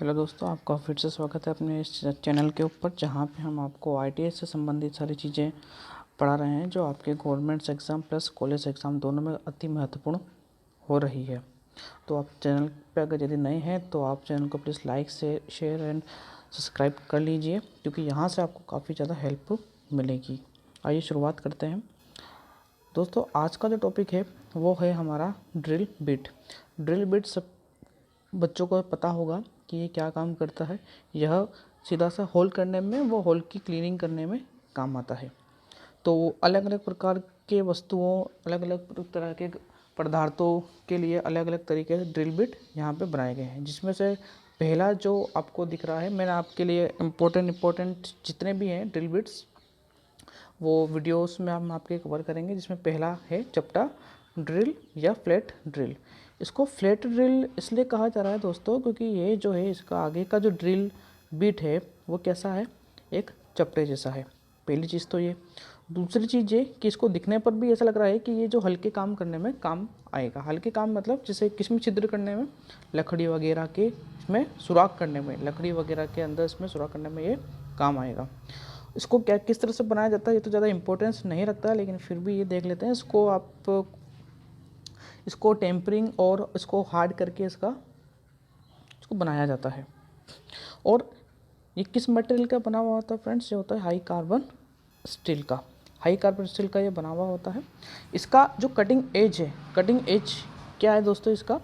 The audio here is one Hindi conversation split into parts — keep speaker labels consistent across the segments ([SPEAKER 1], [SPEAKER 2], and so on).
[SPEAKER 1] हेलो दोस्तों, आपका फिर से स्वागत है अपने इस चैनल के ऊपर, जहां पे हम आपको आईटीआई से संबंधित सारी चीज़ें पढ़ा रहे हैं जो आपके government exam plus college exam दोनों में अति महत्वपूर्ण हो रही है। तो आप चैनल पे अगर यदि नए हैं तो आप चैनल को प्लीज़ लाइक से शेयर एंड सब्सक्राइब कर लीजिए, क्योंकि यहाँ से आपको काफ़ी ज़्यादा हेल्प मिलेगी। आइए शुरुआत करते हैं। दोस्तों, आज का जो टॉपिक है वो है हमारा ड्रिल बिट। ड्रिल बिट सब बच्चों को पता होगा कि ये क्या काम करता है। यह सीधा सा होल करने में, वो होल की क्लीनिंग करने में काम आता है। तो अलग अलग प्रकार के वस्तुओं, अलग अलग तरह के पदार्थों के लिए अलग अलग तरीके से ड्रिल बिट यहाँ पे बनाए गए हैं, जिसमें से पहला जो आपको दिख रहा है, मैंने आपके लिए इम्पोर्टेंट जितने भी हैं ड्रिल बिट्स वो वीडियोस में हम आपके कवर करेंगे। जिसमें पहला है चपटा ड्रिल या फ्लैट ड्रिल। इसको फ्लैट ड्रिल इसलिए कहा जा रहा है दोस्तों, क्योंकि ये जो है इसका आगे का जो ड्रिल बिट है वो कैसा है, एक चपटे जैसा है। पहली चीज़ तो ये। दूसरी चीज़ ये कि इसको दिखने पर भी ऐसा लग रहा है कि ये जो हल्के काम करने में काम आएगा। हल्के काम मतलब जैसे किसमें छिद्र करने में, लकड़ी वगैरह के इसमें सुराख करने में, लकड़ी वगैरह के अंदर इसमें सुराख करने में ये काम आएगा। इसको क्या किस तरह से बनाया जाता है ये तो ज़्यादा इंपॉर्टेंस नहीं रखता है, लेकिन फिर भी ये देख लेते हैं। इसको टेम्परिंग और इसको हार्ड करके इसको बनाया जाता है। और ये किस मटेरियल का बना हुआ होता है फ्रेंड्स? ये होता है हाई कार्बन स्टील का। हाई कार्बन स्टील का ये बना हुआ होता है। इसका जो कटिंग एज है, कटिंग एज क्या है दोस्तों? इसका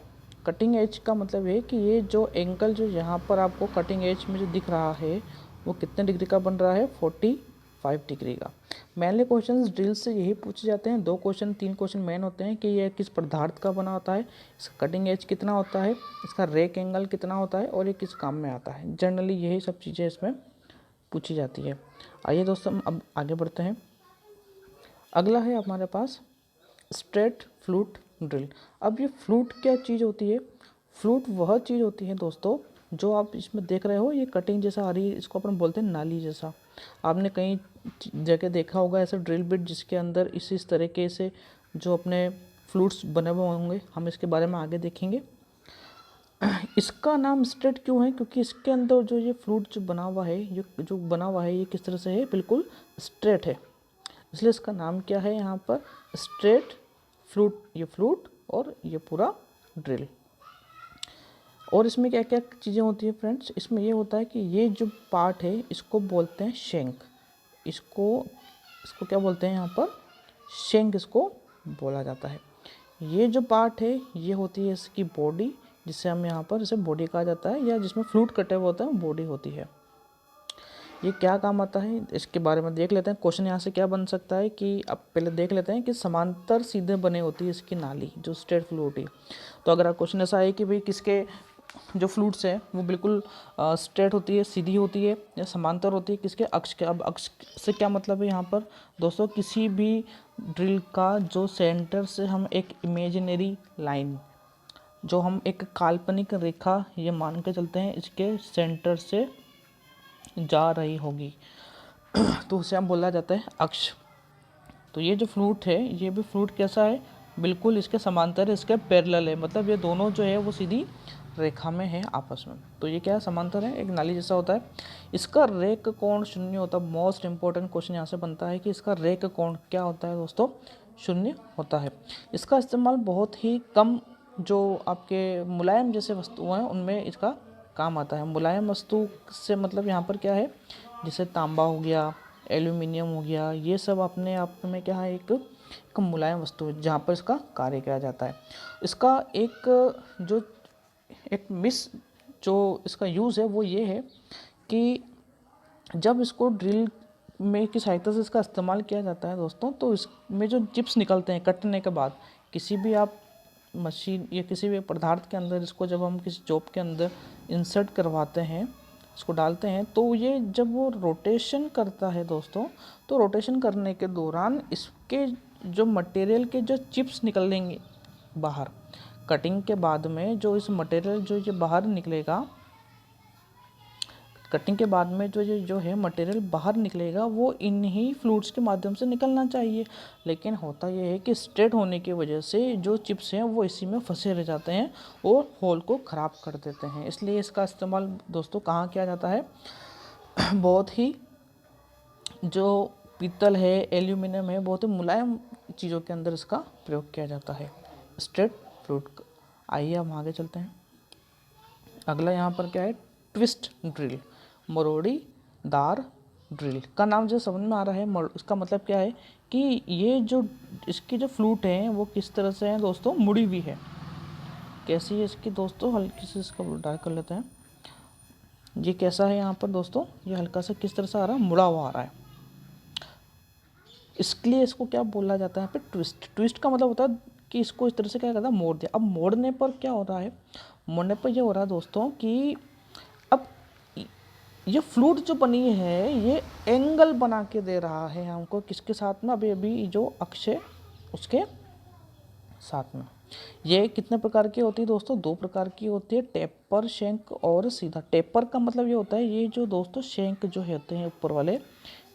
[SPEAKER 1] कटिंग एज का मतलब है कि ये जो एंगल जो यहाँ पर आपको कटिंग एज में जो दिख रहा है वो कितने डिग्री का बन रहा है? 45 डिग्री का। मेनली क्वेश्चंस ड्रिल से यही पूछे जाते हैं। 3 क्वेश्चन मेन होते हैं कि ये किस पदार्थ का बना होता है, इसका कटिंग एज कितना होता है, इसका रेक एंगल कितना होता है और ये किस काम में आता है। जनरली यही सब चीज़ें इसमें पूछी जाती है। आइए दोस्तों, हम अब आगे बढ़ते हैं। अगला है हमारे पास स्ट्रेट फ्लूट ड्रिल। अब ये फ्लूट क्या चीज़ होती है? फ्लूट वह चीज़ होती है दोस्तों जो आप इसमें देख रहे हो, ये कटिंग जैसा आ रही है, इसको अपन बोलते हैं नाली जैसा। आपने कई जगह देखा होगा ऐसा ड्रिल बिट जिसके अंदर इस तरीके से जो अपने फ्लूट्स बने हुए होंगे। हम इसके बारे में आगे देखेंगे। इसका नाम स्ट्रेट क्यों है? क्योंकि इसके अंदर जो ये फ्लूट जो बना हुआ है, ये किस तरह से है? बिल्कुल स्ट्रेट है, इसलिए इसका नाम क्या है यहाँ पर? Straight flute. ये फ्लूट और ये पूरा ड्रिल। और इसमें क्या क्या चीज़ें होती है फ्रेंड्स? इसमें ये होता है कि ये जो पार्ट है इसको बोलते हैं शेंक। इसको क्या बोलते हैं यहाँ पर? शेंक इसको बोला जाता है। ये जो पार्ट है ये होती है इसकी बॉडी, जिसे हम यहाँ पर इसे बॉडी कहा जाता है, या जिसमें फ्लूट कटे हुए होता है बॉडी होती है। ये क्या काम आता है इसके बारे में देख लेते हैं। क्वेश्चन यहाँ से क्या बन सकता है कि अब पहले देख लेते हैं कि समांतर सीधे बने होती है इसकी नाली, जो स्ट्रेट फ्लूट है। तो अगर क्वेश्चन ऐसा है कि भाई किसके जो फ्लूट्स है वो बिल्कुल स्ट्रेट होती है, सीधी होती है, या समांतर होती है, किसके? अक्ष के। अब अक्ष से क्या मतलब है यहाँ पर दोस्तों? किसी भी ड्रिल का जो सेंटर से हम एक इमेजिनरी लाइन, जो हम एक काल्पनिक रेखा ये मान के चलते हैं, इसके सेंटर से जा रही होगी तो उसे हम बोला जाता है अक्ष। तो ये जो फ्लूट है, ये भी फ्लूट कैसा है? बिल्कुल इसके समांतर है, इसके पैरेलल है, मतलब ये दोनों जो है वो सीधी रेखा में है आपस में। तो ये क्या है? समांतर है, एक नाली जैसा होता है। इसका रेक कोण शून्य होता है। मोस्ट इंपॉर्टेंट क्वेश्चन यहाँ से बनता है कि इसका रेक कोण क्या होता है दोस्तों? शून्य होता है। इसका इस्तेमाल बहुत ही कम, जो आपके मुलायम जैसे वस्तुएं हैं उनमें इसका काम आता है। मुलायम वस्तु से मतलब यहाँ पर क्या है? जैसे तांबा हो गया, एल्यूमिनियम हो गया, ये सब अपने आप में क्या है? एक मुलायम वस्तु है जहाँ पर इसका कार्य किया जाता है। इसका जो इसका यूज़ है वो ये है कि जब इसको ड्रिल में की सहायता से इसका इस्तेमाल किया जाता है दोस्तों, तो इसमें जो चिप्स निकलते हैं कटने के बाद, किसी भी आप मशीन या किसी भी पदार्थ के अंदर इसको जब हम किसी जॉब के अंदर इंसर्ट करवाते हैं, इसको डालते हैं, तो ये जब वो रोटेशन करता है दोस्तों, तो रोटेशन करने के दौरान इसके जो मटेरियल के जो चिप्स निकलेंगे बाहर, कटिंग के बाद में जो इस मटेरियल जो ये बाहर निकलेगा, कटिंग के बाद में जो है मटेरियल बाहर निकलेगा वो इन्हीं फ्लूइड्स के माध्यम से निकलना चाहिए, लेकिन होता ये है कि स्ट्रेट होने की वजह से जो चिप्स हैं वो इसी में फंसे रह जाते हैं और होल को ख़राब कर देते हैं। इसलिए इसका इस्तेमाल दोस्तों कहाँ किया जाता है, बहुत ही जो पीतल है, एल्यूमिनियम है, बहुत ही मुलायम चीज़ों के अंदर इसका प्रयोग किया जाता है स्ट्रेट फ्लूइड। आइए हम आगे चलते हैं। अगला यहाँ पर क्या है, ट्विस्ट ड्रिल, मरोड़ीदार ड्रिल का नाम जो समझ में आ रहा है, उसका मतलब क्या है कि ये जो इसकी जो फ्लूट है वो किस तरह से है दोस्तों, मुड़ी हुई है। कैसी है इसकी दोस्तों, हल्की से इसका डार्क कर लेते हैं। ये कैसा है यहाँ पर दोस्तों, ये हल्का सा किस तरह से आ रहा है, मुड़ा हुआ आ रहा है। इसके लिए इसको क्या बोला जाता है यहाँ पे, ट्विस्ट। ट्विस्ट का मतलब होता है कि इसको इस तरह से क्या करता है, मोड़ दिया। अब मोड़ने पर क्या हो रहा है, मोड़ने पर ये हो रहा है दोस्तों कि अब ये फ्लूट जो बनी है ये एंगल बना के दे रहा है हमको, किसके साथ में, अभी जो अक्ष है उसके साथ में। ये कितने प्रकार की होती है दोस्तों, 2 प्रकार की होती है, टेपर शेंक और सीधा। टेपर का मतलब ये होता है, ये जो दोस्तों शेंक जो होते हैं ऊपर वाले,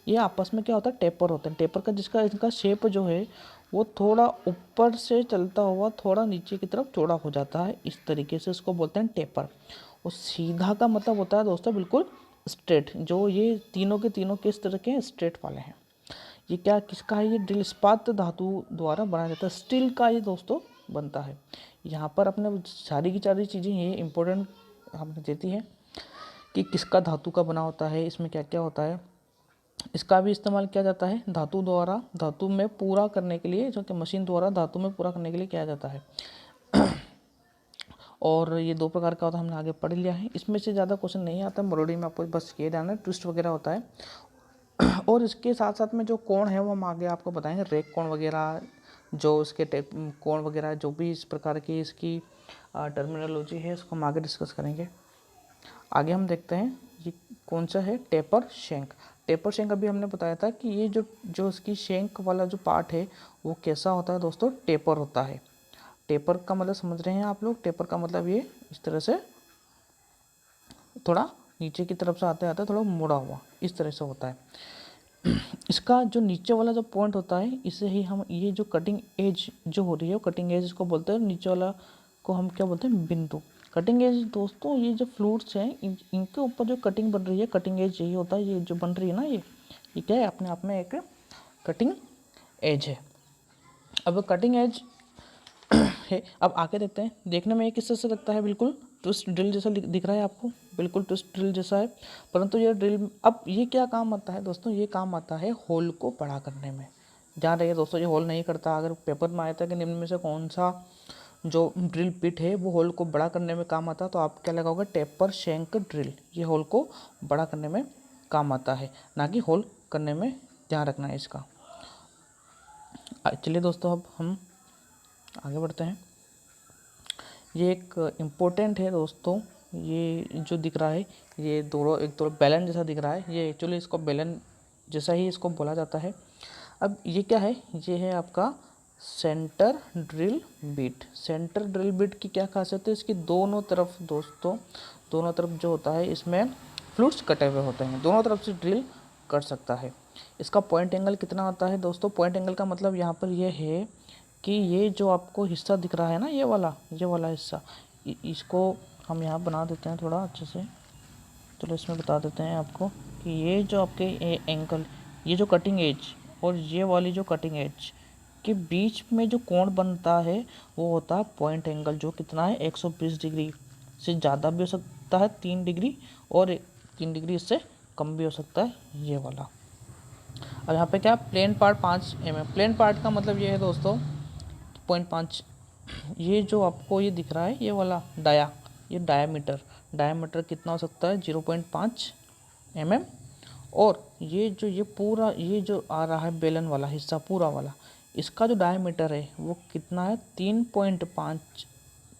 [SPEAKER 1] ये आपस में क्या होता है, टेपर होते हैं। टेपर का जिसका इनका शेप जो है वो थोड़ा ऊपर से चलता हुआ थोड़ा नीचे की तरफ चौड़ा हो जाता है, इस तरीके से इसको बोलते हैं टेपर। और सीधा का मतलब होता है दोस्तों बिल्कुल स्ट्रेट। जो ये तीनों के तीनों किस तरह के स्ट्रेट वाले हैं। ये क्या किसका है, ये ड्रिल इस्पात धातु द्वारा बनाया जाता है, स्टील का ये दोस्तों बनता है। यहाँ पर अपने सारी की सारी चीज़ें ये इम्पोर्टेंट हमें देती है कि किसका धातु का बना होता है, इसमें क्या क्या होता है। इसका भी इस्तेमाल किया जाता है धातु द्वारा, धातु में पूरा करने के लिए, जो कि मशीन द्वारा धातु में पूरा करने के लिए किया जाता है। और ये 2 प्रकार का होता है, हमने आगे पढ़ लिया है। इसमें से ज़्यादा क्वेश्चन नहीं आता, मरोड़ी में आपको बस ये ध्यान है ट्विस्ट वगैरह होता है। और इसके साथ साथ में जो कोण है वो हम आगे आपको बताएंगे, रेक कोण वगैरह, जो इसके कोण वगैरह, जो भी इस प्रकार की इसकी टर्मिनोलॉजी है इसको हम आगे डिस्कस करेंगे। आगे हम देखते हैं ये कौन सा है, टेपर शेंक। टेपर शेंक अभी हमने बताया था कि ये जो इसकी शेंक वाला जो पार्ट है वो कैसा होता है दोस्तों, टेपर होता है। टेपर का मतलब समझ रहे हैं आप लोग, टेपर का मतलब ये इस तरह से थोड़ा नीचे की तरफ से आते आते थोड़ा मुड़ा हुआ इस तरह से होता है। इसका जो नीचे वाला जो पॉइंट होता है, इसे ही हम ये जो कटिंग एज जो हो रही है, कटिंग एज इसको बोलते हैं। नीचे वाला को हम क्या बोलते हैं, बिंदु। कटिंग एज दोस्तों ये जो फ्लूट्स हैं इनके ऊपर जो कटिंग बन रही है, कटिंग एज यही होता है। ये जो बन रही है ना, ये क्या है, अपने आप में एक कटिंग एज है। अब कटिंग एज है, अब आगे देखते हैं। देखने में ये किस तरह से लगता है, बिल्कुल ट्विस्ट ड्रिल जैसा दिख रहा है आपको, बिल्कुल ट्विस्ट ड्रिल जैसा है। परंतु ये ड्रिल अब ये क्या काम आता है दोस्तों, ये काम आता है होल को बड़ा करने में। ध्यान रहिए दोस्तों, ये होल नहीं करता। अगर पेपर में आया था कि निम्न में से कौन सा जो ड्रिल पिट है वो होल को बड़ा करने में काम आता है, तो आप क्या लगाओगे, टेपर शेंक ड्रिल। ये होल को बड़ा करने में काम आता है, ना कि होल करने में। ध्यान रखना है इसका। चलिए दोस्तों अब हम आगे बढ़ते हैं। ये एक इम्पोर्टेंट है दोस्तों, ये जो दिख रहा है ये दोनों एक तो बेलन जैसा दिख रहा है, ये एक्चुअली इसको बेलन जैसा ही इसको बोला जाता है। अब ये क्या है, ये है आपका centre drill bit. Centre drill bit की क्या खासियत है, इसकी दोनों तरफ दोस्तों, दोनों तरफ जो होता है इसमें फ्लूट्स कटे हुए होते हैं, दोनों तरफ से ड्रिल कर सकता है। इसका पॉइंट एंगल कितना आता है दोस्तों, पॉइंट एंगल का मतलब यहाँ पर ये है कि ये जो आपको हिस्सा दिख रहा है ना, ये वाला हिस्सा, इसको हम यहाँ बना देते हैं थोड़ा अच्छे से। चलो इसमें बता देते हैं आपको कि ये जो आपके एंगल, ये जो कटिंग एज और ये वाली जो कटिंग एज के बीच में जो कोण बनता है वो होता है पॉइंट एंगल, जो कितना है 120 डिग्री से ज़्यादा भी हो सकता है 3 डिग्री, और 3 डिग्री इससे कम भी हो सकता है, ये वाला। और यहाँ पे क्या, plain part 5 mm। Plain part का मतलब ये है दोस्तों 0.5। ये जो आपको ये दिख रहा है ये वाला ये डायामीटर कितना हो सकता है, 0.5 mm। और ये पूरा ये जो आ रहा है बेलन वाला हिस्सा पूरा वाला, इसका जो डायामीटर है वो कितना है, 3.5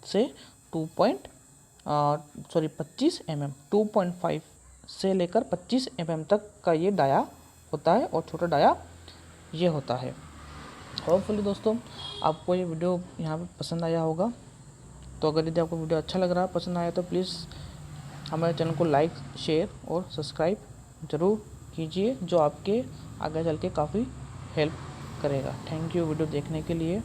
[SPEAKER 1] से 25 mm, 2.5 से लेकर 25 mm तक का ये डाया होता है, और छोटा डाया ये होता है। होपफुली दोस्तों आपको ये वीडियो यहाँ पे पसंद आया होगा। तो अगर यदि आपको वीडियो अच्छा लग रहा है, पसंद आया, तो प्लीज़ हमारे चैनल को लाइक, शेयर और सब्सक्राइब ज़रूर कीजिए, जो आपके आगे चल के काफ़ी हेल्प करेगा। थैंक यू वीडियो देखने के लिए।